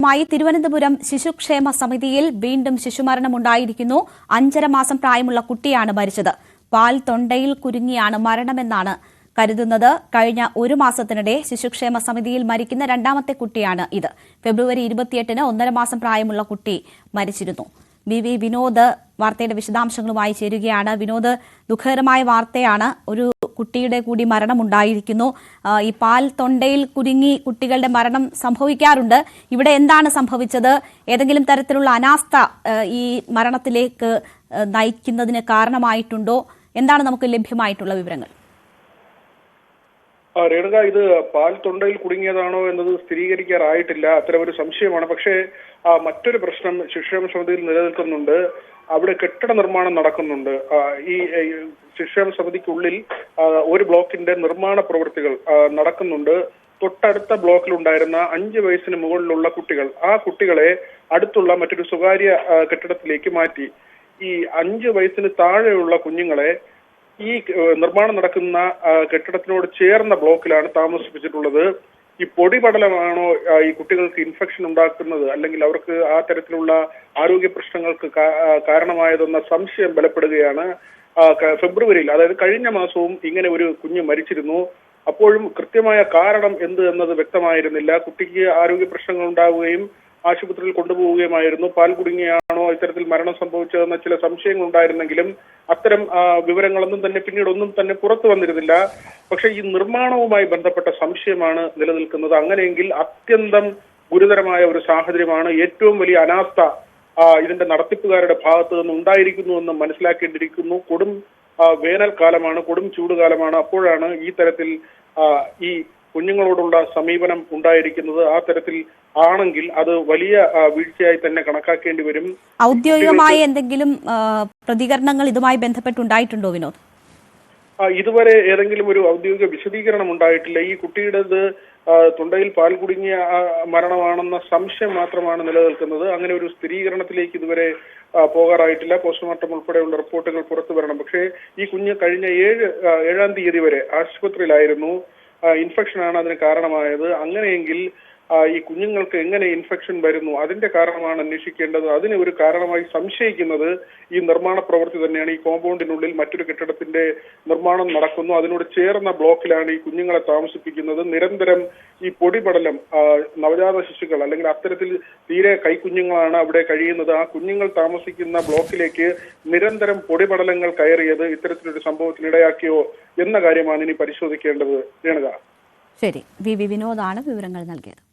മായി തിരുവനന്തപുരം ശിശുക്ഷേമ സമിതിയിൽ വീണ്ടും ശിശുമരണമുണ്ടായിരിക്കുന്നു. 5.5 മാസം പ്രായമുള്ള കുട്ടിയാണ് മരിച്ചത്. പാൽ തൊണ്ടയിൽ കുരുങ്ങിയാണ് മരണമെന്നാണ് കരുതുന്നത്. കഴിഞ്ഞ 1 മാസത്തിനിടെ ശിശുക്ഷേമ സമിതിയിൽ മരിക്കുന്ന രണ്ടാമത്തെ കുട്ടിയാണ് ഇത്. ഫെബ്രുവരി 28-ന് 1.5 മാസം പ്രായമുള്ള കുട്ടി മരിച്ചിരുന്നു. വി വിനോദ് വാർത്തയുടെ വിശദാംശങ്ങളുമായി ചേരുകയാണ്. വിനോദ്, ദുഃഖകരമായ വാർത്തയാണ്. ഒരു കുട്ടിയുടെ കൂടി മരണമുണ്ടായിരിക്കുന്നു. ഈ പാൽ തൊണ്ടയിൽ കുരുങ്ങി കുട്ടികളുടെ മരണം സംഭവിക്കാറുണ്ട്. ഇവിടെ എന്താണ് സംഭവിച്ചത്? ഏതെങ്കിലും തരത്തിലുള്ള അനാസ്ഥ ഈ മരണത്തിലേക്ക് നയിക്കുന്നതിന് കാരണമായിട്ടുണ്ടോ? എന്താണ് നമുക്ക് ലഭ്യമായിട്ടുള്ള വിവരങ്ങൾ? രേണുക, ഇത് പാൽ തൊണ്ടയിൽ കുടുങ്ങിയതാണോ എന്നത് സ്ഥിരീകരിക്കാറായിട്ടില്ല. അത്തരമൊരു സംശയമാണ്. പക്ഷേ മറ്റൊരു പ്രശ്നം ശിശുക്ഷേമ സമിതിയിൽ നിലനിൽക്കുന്നുണ്ട്. അവിടെ കെട്ടിട നിർമ്മാണം നടക്കുന്നുണ്ട്. ഈ ശിശുക്ഷേമ സമിതിക്കുള്ളിൽ ഒരു ബ്ലോക്കിന്റെ നിർമ്മാണ പ്രവൃത്തികൾ നടക്കുന്നുണ്ട്. തൊട്ടടുത്ത ബ്ലോക്കിലുണ്ടായിരുന്ന 5 വയസ്സിന് മുകളിലുള്ള കുട്ടികൾ, ആ കുട്ടികളെ അടുത്തുള്ള മറ്റൊരു സ്വകാര്യ കെട്ടിടത്തിലേക്ക് മാറ്റി. ഈ 5 വയസ്സിന് താഴെയുള്ള കുഞ്ഞുങ്ങളെ ഈ നിർമ്മാണം നടക്കുന്ന കെട്ടിടത്തിനോട് ചേർന്ന ബ്ലോക്കിലാണ് താമസിപ്പിച്ചിട്ടുള്ളത്. ഈ പൊടിപടലമാണോ ഈ കുട്ടികൾക്ക് ഇൻഫെക്ഷൻ ഉണ്ടാക്കുന്നത്, അല്ലെങ്കിൽ അവർക്ക് ആ തരത്തിലുള്ള ആരോഗ്യ പ്രശ്നങ്ങൾക്ക് കാരണമായതെന്ന സംശയം ബലപ്പെടുകയാണ്. ഫെബ്രുവരിയിൽ, അതായത് കഴിഞ്ഞ മാസവും ഇങ്ങനെ ഒരു കുഞ്ഞ് മരിച്ചിരുന്നു. അപ്പോഴും കൃത്യമായ കാരണം എന്ത് എന്നത് വ്യക്തമായിരുന്നില്ല. കുട്ടിക്ക് ആരോഗ്യ പ്രശ്നങ്ങൾ ഉണ്ടാവുകയും ആശുപത്രിയിൽ കൊണ്ടുപോവുകയുമായിരുന്നു. പാൽ കുടുങ്ങിയാണോ ഇത്തരത്തിൽ മരണം സംഭവിച്ചതെന്ന ചില സംശയങ്ങൾ ഉണ്ടായിരുന്നെങ്കിലും അത്തരം വിവരങ്ങളൊന്നും തന്നെ പിന്നീട് ഒന്നും തന്നെ പുറത്തു വന്നിരുന്നില്ല. പക്ഷേ ഈ നിർമ്മാണവുമായി ബന്ധപ്പെട്ട സംശയമാണ് നിലനിൽക്കുന്നത്. അങ്ങനെയെങ്കിൽ അത്യന്തം ഗുരുതരമായ ഒരു സാഹചര്യമാണ്. ഏറ്റവും വലിയ അനാസ്ഥ ഇതിന്റെ നടത്തിപ്പുകാരുടെ ഭാഗത്തു നിന്ന് ഉണ്ടായിരിക്കുന്നു എന്ന് മനസ്സിലാക്കേണ്ടിയിരിക്കുന്നു. കൊടും വേനൽക്കാലമാണ്, കൊടും ചൂടുകാലമാണ്. അപ്പോഴാണ് ഈ തരത്തിൽ ഈ കുഞ്ഞുങ്ങളോടുള്ള സമീപനം ഉണ്ടായിരിക്കുന്നത്. ആ തരത്തിൽ ആണെങ്കിൽ അത് വലിയ വീഴ്ചയായി തന്നെ കണക്കാക്കേണ്ടി വരും. ഔദ്യോഗികമായ എന്തെങ്കിലും പ്രതികരണങ്ങൾ ഇതുമായി ബന്ധപ്പെട്ടുണ്ടായിട്ടുണ്ടോ വിനോദ്? ഇതുവരെ ഏതെങ്കിലും ഒരു ഔദ്യോഗിക വിശദീകരണം ഉണ്ടായിട്ടില്ല. ഈ കുട്ടിയുടേത് തൊണ്ടയിൽ പാൽ കുടുങ്ങിയ മരണമാണെന്ന സംശയം മാത്രമാണ് നിലനിൽക്കുന്നത്. അങ്ങനെ ഒരു സ്ഥിരീകരണത്തിലേക്ക് ഇതുവരെ പോകാറായിട്ടില്ല. പോസ്റ്റ്മോർട്ടം ഉൾപ്പെടെയുള്ള റിപ്പോർട്ടുകൾ പുറത്തു വരണം. പക്ഷേ ഈ കുഞ്ഞ് കഴിഞ്ഞ 7-ാം തീയതി വരെ ആശുപത്രിയിലായിരുന്നു. ഇൻഫെക്ഷനാണ് അതിന് കാരണമായത്. അങ്ങനെയെങ്കിൽ ഈ കുഞ്ഞുങ്ങൾക്ക് എങ്ങനെ ഇൻഫെക്ഷൻ വരുന്നു, അതിന്റെ കാരണമാണ് അന്വേഷിക്കേണ്ടത്. അതിന് ഒരു കാരണമായി സംശയിക്കുന്നത് ഈ നിർമ്മാണ പ്രവൃത്തി തന്നെയാണ്. ഈ കോമ്പൗണ്ടിനുള്ളിൽ മറ്റൊരു കെട്ടിടത്തിന്റെ നിർമ്മാണം നടക്കുന്നു. അതിനോട് ചേർന്ന ബ്ലോക്കിലാണ് ഈ കുഞ്ഞുങ്ങളെ താമസിപ്പിക്കുന്നത്. നിരന്തരം ഈ പൊടിപടലം, നവജാത ശിശുക്കൾ അല്ലെങ്കിൽ അത്തരത്തിൽ തീരെ കൈക്കുഞ്ഞുങ്ങളാണ് അവിടെ കഴിയുന്നത്. ആ കുഞ്ഞുങ്ങൾ താമസിക്കുന്ന ബ്ലോക്കിലേക്ക് നിരന്തരം പൊടിപടലങ്ങൾ കയറിയത് ഇത്തരത്തിലൊരു സംഭവത്തിനിടയാക്കിയോ എന്ന കാര്യമാണ് ഇനി പരിശോധിക്കേണ്ടത്. രേണുക, ശരി. വി വിനോദാണ് വിവരങ്ങൾ നൽകിയത്.